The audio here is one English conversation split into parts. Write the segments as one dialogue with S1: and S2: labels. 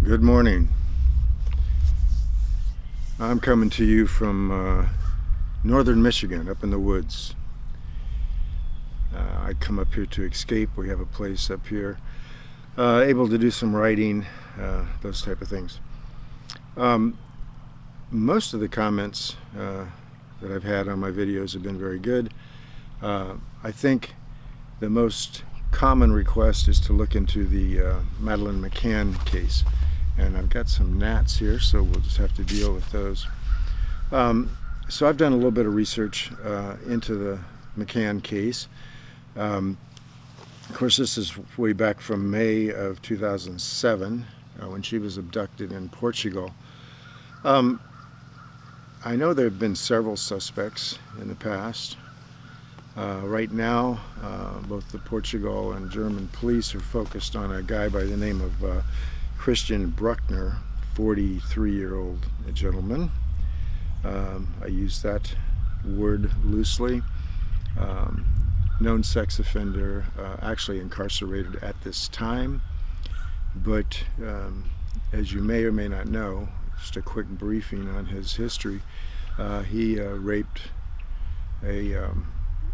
S1: Good morning. I'm coming to you from northern Michigan, up in the woods. I come up here to escape. We have a place up here, able to do some writing, those type of things. Most of the comments that I've had on my videos have been very good. I think the most common request is to look into the Madeleine McCann case. And I've got some gnats here, so we'll just have to deal with those. So I've done a little bit of research into the McCann case. Of course, this is way back from May of 2007, when she was abducted in Portugal. I know there have been several suspects in the past. Right now, both the Portugal and German police are focused on a guy by the name of Christian Bruckner, 43-year-old gentleman. I use that word loosely. Known sex offender, actually incarcerated at this time. But as you may or may not know, just a quick briefing on his history, he raped a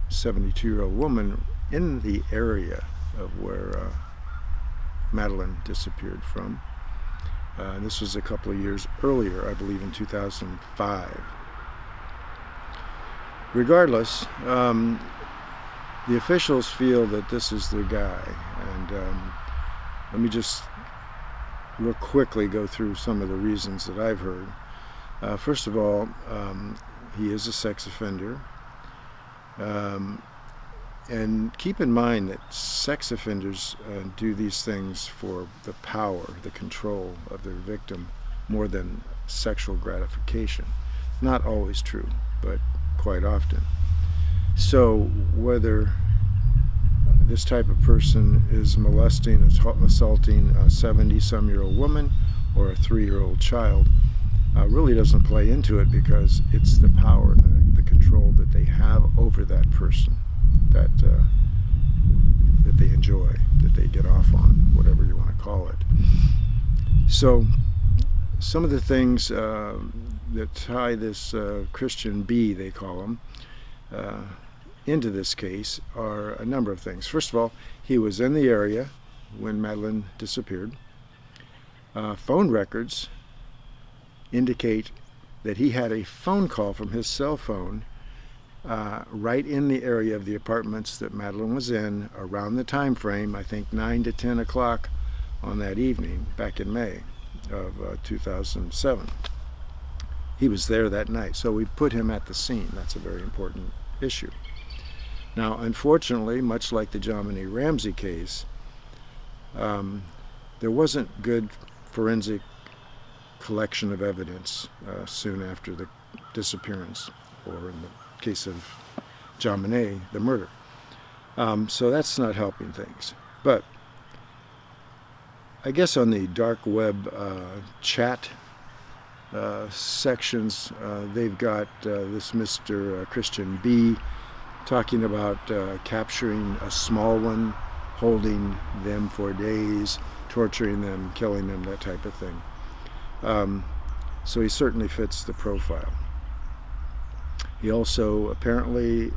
S1: 72-year-old woman in the area of where Madeleine disappeared from. This was a couple of years earlier, I believe in 2005. Regardless, the officials feel that this is their guy, and let me just real quickly go through some of the reasons that I've heard. First of all, he is a sex offender. And keep in mind that sex offenders do these things for the power, the control of their victim, more than sexual gratification. Not always true, but quite often. So whether this type of person is molesting, assaulting a 70-some-year-old woman or a 3-year-old child really doesn't play into it, because it's the power and the control that they have over that person that they enjoy, that they get off on, whatever you want to call it. So some of the things that tie this Christian B, they call him, into this case are a number of things. First of all, he was in the area when Madeleine disappeared. Phone records indicate that he had a phone call from his cell phone right in the area of the apartments that Madeleine was in around the time frame, I think 9 to 10 o'clock on that evening back in May of 2007. He was there that night, so we put him at the scene. That's a very important issue. Now, unfortunately, much like the Jomini Ramsey case, there wasn't good forensic collection of evidence soon after the disappearance, or in the case of Jomini, the murder. So that's not helping things. But I guess on the dark web chat sections, they've got this Mr. Christian B talking about capturing a small one, holding them for days, torturing them, killing them, that type of thing. So he certainly fits the profile. He also apparently,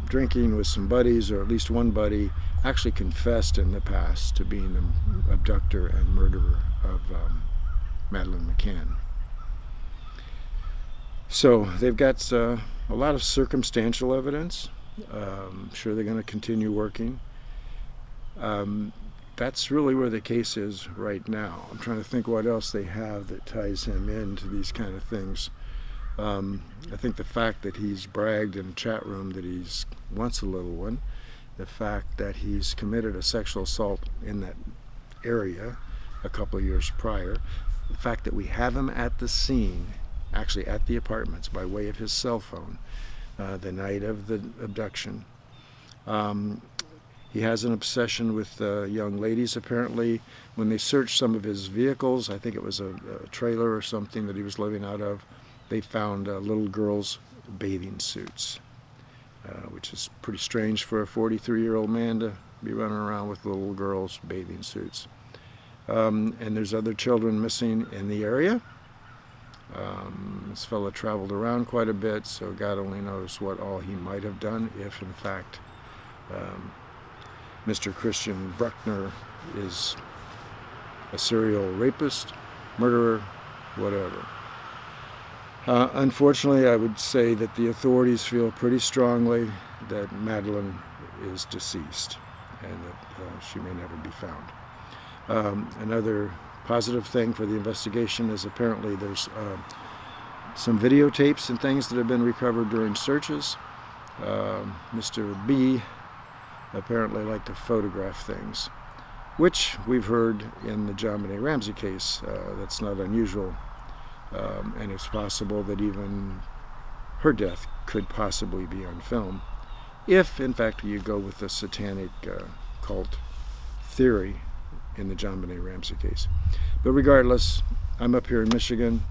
S1: drinking with some buddies, or at least one buddy, actually confessed in the past to being the abductor and murderer of Madeleine McCann. So they've got a lot of circumstantial evidence. I'm sure they're going to continue working. That's really where the case is right now. I'm trying to think what else they have that ties him into these kind of things. I think the fact that he's bragged in a chat room that he wants a little one, the fact that he's committed a sexual assault in that area a couple of years prior, the fact that we have him at the scene, actually at the apartments by way of his cell phone, the night of the abduction. He has an obsession with young ladies, apparently. When they searched some of his vehicles, I think it was a trailer or something that he was living out of, they found little girls' bathing suits, which is pretty strange for a 43-year-old man to be running around with little girls' bathing suits. And there's other children missing in the area. This fellow traveled around quite a bit, so God only knows what all he might have done if, in fact, Mr. Christian Bruckner is a serial rapist, murderer, whatever. Unfortunately, I would say that the authorities feel pretty strongly that Madeleine is deceased and that she may never be found. Another positive thing for the investigation is apparently there's some videotapes and things that have been recovered during searches. Mr. B apparently liked to photograph things, which we've heard in the JonBenet Ramsey case. That's not unusual, and it's possible that even her death could possibly be on film, if in fact you go with the satanic cult theory in the JonBenet Ramsey case. But regardless, I'm up here in Michigan.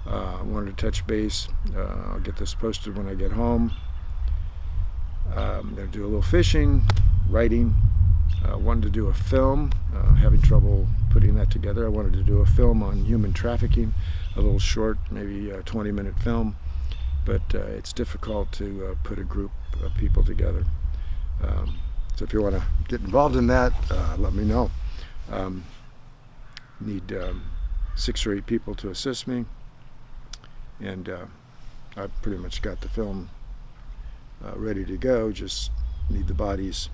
S1: I wanted to touch base. I'll get this posted when I get home. I'm going to do a little fishing, writing. Wanted to do a film, having trouble putting that together. I wanted to do a film on human trafficking, a little short, maybe a 20-minute film, but it's difficult to put a group of people together. So if you want to get involved in that, let me know. Need 6 or 8 people to assist me, and I've pretty much got the film ready to go, just need the bodies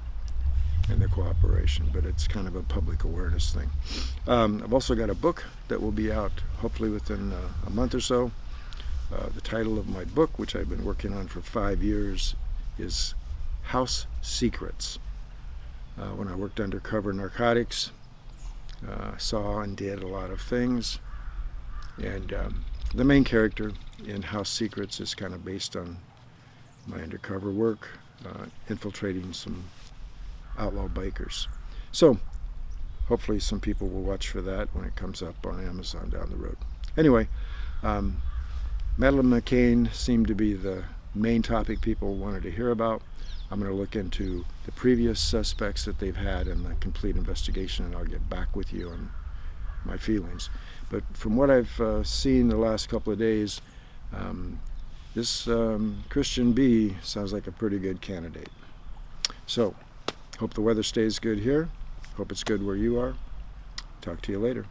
S1: and the cooperation, but it's kind of a public awareness thing. I've also got a book that will be out hopefully within a month or so. The title of my book, which I've been working on for 5 years, is House Secrets. When I worked undercover narcotics, saw and did a lot of things, and the main character in House Secrets is kind of based on my undercover work, infiltrating some outlaw bikers. So hopefully some people will watch for that when it comes up on Amazon down the road. Anyway, Madeleine McCann seemed to be the main topic people wanted to hear about. I'm going to look into the previous suspects that they've had in the complete investigation, and I'll get back with you on my feelings. But from what I've seen the last couple of days, this Christian B sounds like a pretty good candidate. So, hope the weather stays good here. Hope it's good where you are. Talk to you later.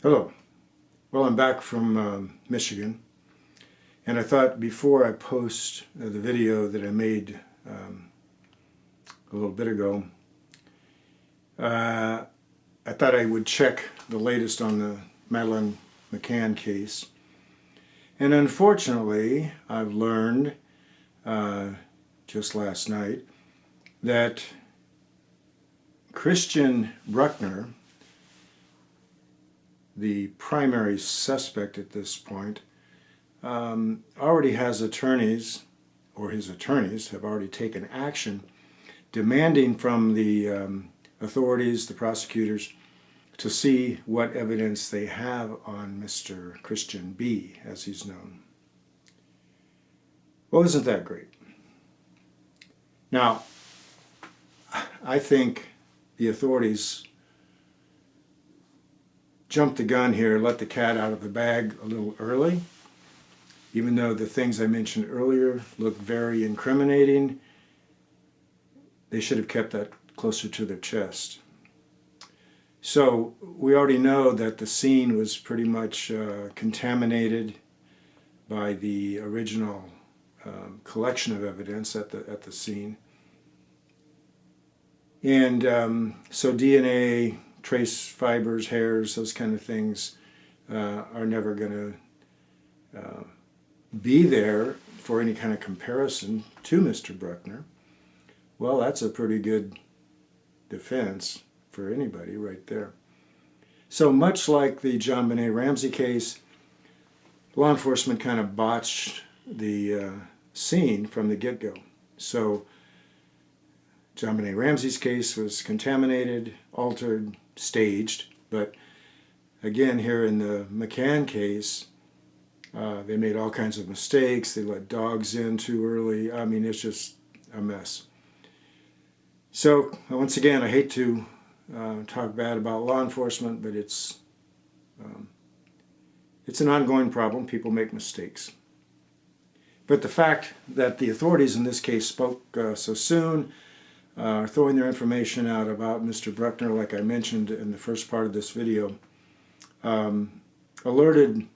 S1: Hello. Well, I'm back from Michigan, and I thought before I post the video that I made a little bit ago, I thought I would check the latest on the Madeleine McCann case. And unfortunately, I've learned just last night that Christian Bruckner, the primary suspect at this point, already has attorneys, or his attorneys have already taken action demanding from the authorities, the prosecutors, to see what evidence they have on Mr. Christian B, as he's known. Well, isn't that great? Now, I think the authorities jumped the gun here, let the cat out of the bag a little early. Even though the things I mentioned earlier look very incriminating, they should have kept that closer to their chest. So we already know that the scene was pretty much contaminated by the original collection of evidence at the scene. And so DNA, trace fibers, hairs, those kind of things are never going to be there for any kind of comparison to Mr. Bruckner. Well, that's a pretty good defense for anybody right there. So much like the JonBenet Ramsey case, law enforcement kind of botched the scene from the get-go. So JonBenet Ramsey's case was contaminated, altered, staged, but again here in the McCann case, they made all kinds of mistakes. They let dogs in too early. I mean, it's just a mess. So once again, I hate to talk bad about law enforcement, but it's an ongoing problem. People make mistakes. But the fact that the authorities in this case spoke so soon, are throwing their information out about Mr. Bruckner, like I mentioned in the first part of this video, alerted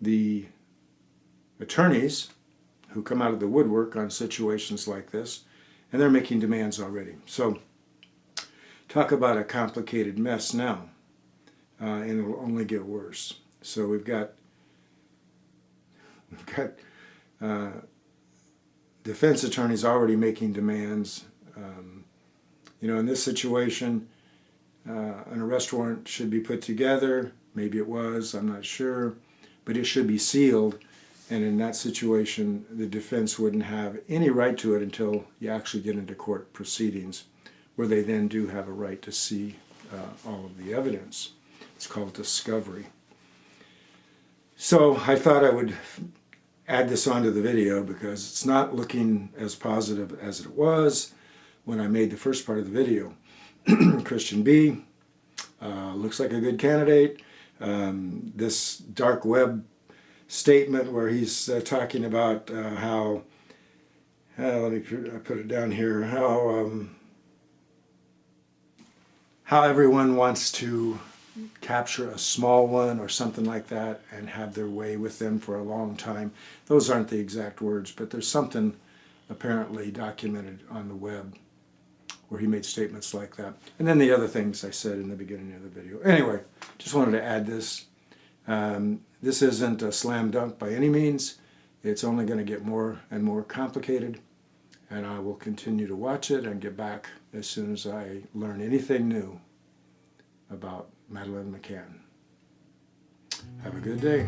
S1: the attorneys who come out of the woodwork on situations like this, and they're making demands already. So talk about a complicated mess now, and it'll only get worse. So we've got defense attorneys already making demands. In this situation, an arrest warrant should be put together. Maybe it was, I'm not sure, but it should be sealed. And in that situation, the defense wouldn't have any right to it until you actually get into court proceedings, where they then do have a right to see all of the evidence. It's called discovery. So I thought I would add this onto the video because it's not looking as positive as it was when I made the first part of the video. Christian B. Looks like a good candidate. This dark web statement where he's talking about how, let me put it down here, how everyone wants to capture a small one or something like that and have their way with them for a long time. Those aren't the exact words, but there's something apparently documented on the web where he made statements like that. And then the other things I said in the beginning of the video. Anyway, just wanted to add this. This isn't a slam dunk by any means. It's only going to get more and more complicated, and I will continue to watch it and get back as soon as I learn anything new about Madeleine McCann. Have a good day.